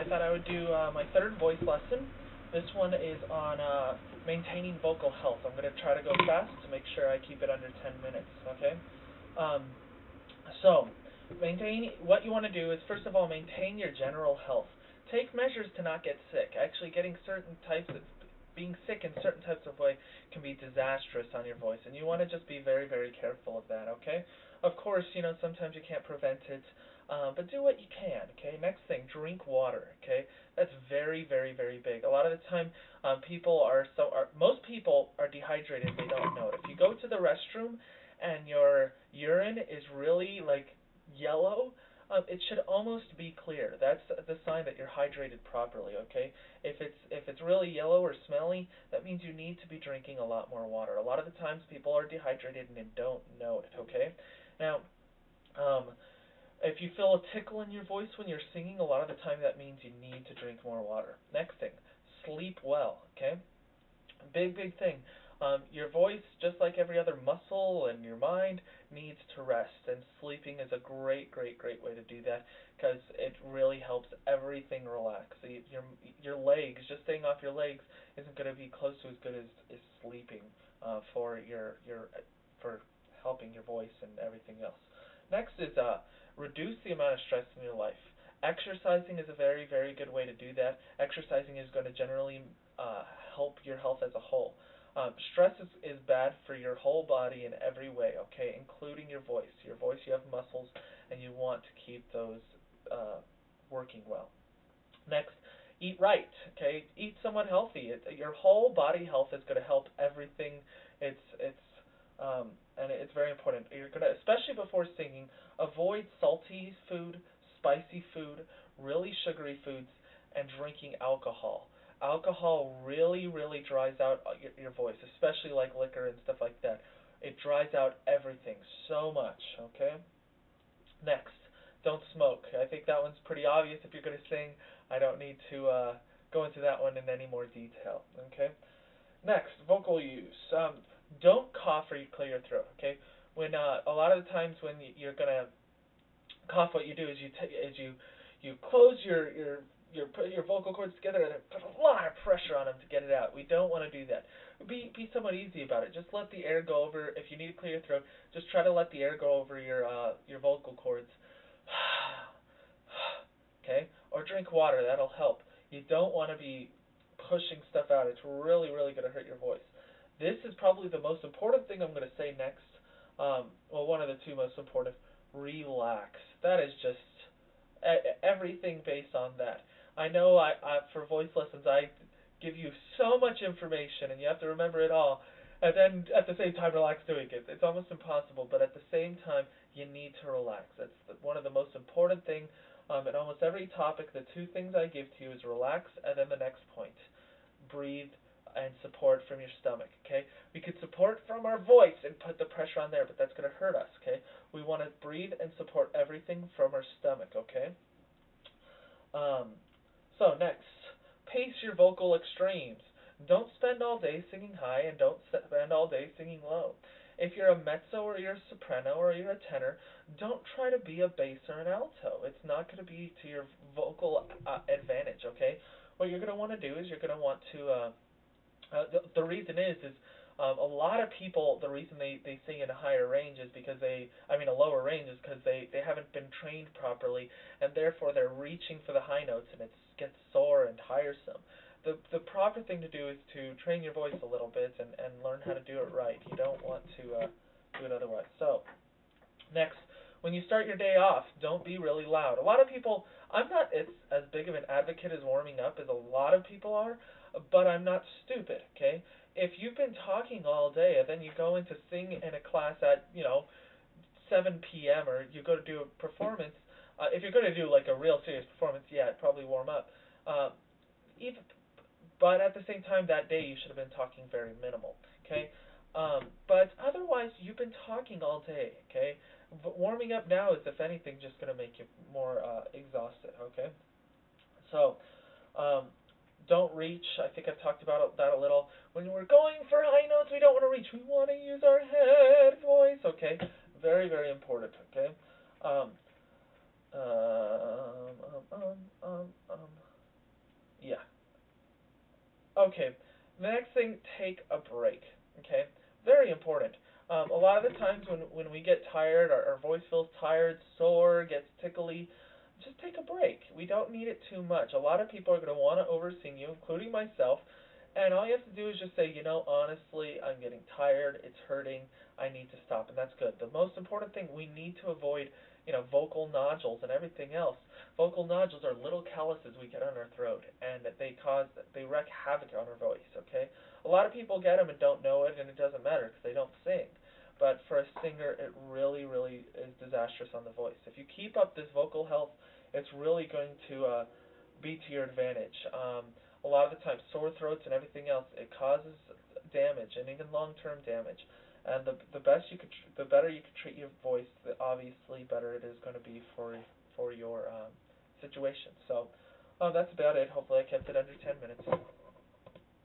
I thought I would do my third voice lesson. This one is on maintaining vocal health. I'm going to try to go fast to make sure I keep it under 10 minutes, okay? Um, so, what you want to do is, first of all, maintain your general health. Take measures to not get sick. Actually, being sick in certain types of way can be disastrous on your voice, and you want to just be very, very careful of that, okay? Of course, sometimes you can't prevent it, but do what you can, okay? Next thing, drink water, okay? That's very, very, very big. A lot of the time, most people are dehydrated, they don't know it. If you go to the restroom and your urine is really like yellow, it should almost be clear. That's the sign that you're hydrated properly, okay? If it's really yellow or smelly, that means you need to be drinking a lot more water. A lot of the times people are dehydrated and they don't know it, okay? Now, um, if you feel a tickle in your voice when you're singing, a lot of the time that means you need to drink more water. Next thing, sleep well, okay? Big, big thing. Your voice, just like every other muscle and your mind, needs to rest, and sleeping is a great, great, great way to do that because it really helps everything relax. Your legs, just staying off your legs, isn't going to be close to as good as sleeping for for helping your voice and everything else. Next is reduce the amount of stress in your life. Exercising is a very, very good way to do that. Exercising is going to generally uh, help your health as a whole. Stress is bad for your whole body in every way, okay, including your voice. Your voice, you have muscles, and you want to keep those uh, working well. Next, eat right, okay? Eat somewhat healthy. Your whole body health is going to help everything. And it's very important. You're going to, especially before singing, avoid salty food, spicy food, really sugary foods, and drinking alcohol. Alcohol really, really dries out your voice, especially like liquor and stuff like that. It dries out everything so much, okay? Next, don't smoke. I think that one's pretty obvious if you're going to sing. I don't need to go into that one in any more detail, okay? Next, vocal use. Don't cough or you clear your throat, okay? When a lot of the times when you're going to cough, what you do is you close your vocal cords together and then put a lot of pressure on them to get it out. We don't want to do that. Be somewhat easy about it. Just let the air go over. If you need to clear your throat, just try to let the air go over your vocal cords. Okay? Or drink water. That'll help. You don't want to be pushing stuff out. It's really, really going to hurt your voice. This is probably the most important thing I'm going to say next. Well, one of the two most important. Relax. That is just everything based on that. I know for voice lessons I give you so much information and you have to remember it all, and then at the same time relax doing it. It's almost impossible, but at the same time you need to relax. That's one of the most important thing. In almost every topic, the two things I give to you is relax and then the next point, breathe and support from your stomach, okay? We could support from our voice and put the pressure on there, but that's going to hurt us, okay? We want to breathe and support everything from our stomach, okay? Um, so next, pace your vocal extremes. Don't spend all day singing high and don't spend all day singing low. If you're a mezzo or you're a soprano or you're a tenor, don't try to be a bass or an alto. It's not going to be to your vocal advantage, okay? What you're going to want to do is you're going to want to the reason is a lot of people, the reason they sing in a higher range is because a lower range is because they haven't been trained properly, and therefore they're reaching for the high notes and it gets sore and tiresome. The proper thing to do is to train your voice a little bit and learn how to do it right. You don't want to do it otherwise. So, next, when you start your day off, don't be really loud. A lot of people, I'm not as big of an advocate as warming up as a lot of people are, but I'm not stupid, okay? If you've been talking all day and then you go in to sing in a class at, 7 p.m. or you go to do a performance, if you're going to do like a real serious performance, yeah, I'd probably warm up. Uh, even, but at the same time, that day you should have been talking very minimal, okay? But otherwise, you've been talking all day, okay? Warming up now is, if anything, just going to make you more exhausted, okay? So, um, don't reach. I think I've talked about that a little. When we're going for high notes, we don't want to reach. We want to use our head voice, okay? Very, very important, okay? Um, um, um, um, um, um, Okay. The next thing, take a break. Okay, very important. A lot of the times when we get tired, our voice feels tired, sore, gets tickly, just take a break. We don't need it too much. A lot of people are going to want to oversing you, including myself, and all you have to do is just say, honestly, I'm getting tired, it's hurting, I need to stop, and that's good. The most important thing, we need to avoid, vocal nodules and everything else. Vocal nodules are little calluses we get on our throat, and they wreak havoc on our voice. Okay, a lot of people get them and don't know it, and it doesn't matter because they don't sing. But for a singer, it really, really is disastrous on the voice. If you keep up this vocal health, it's really going to be to your advantage. A lot of the time, sore throats and everything else, it causes damage and even long-term damage. And the better you can treat your voice, the obviously better it is going to be for your situation. So that's about it. Hopefully, I kept it under 10 minutes.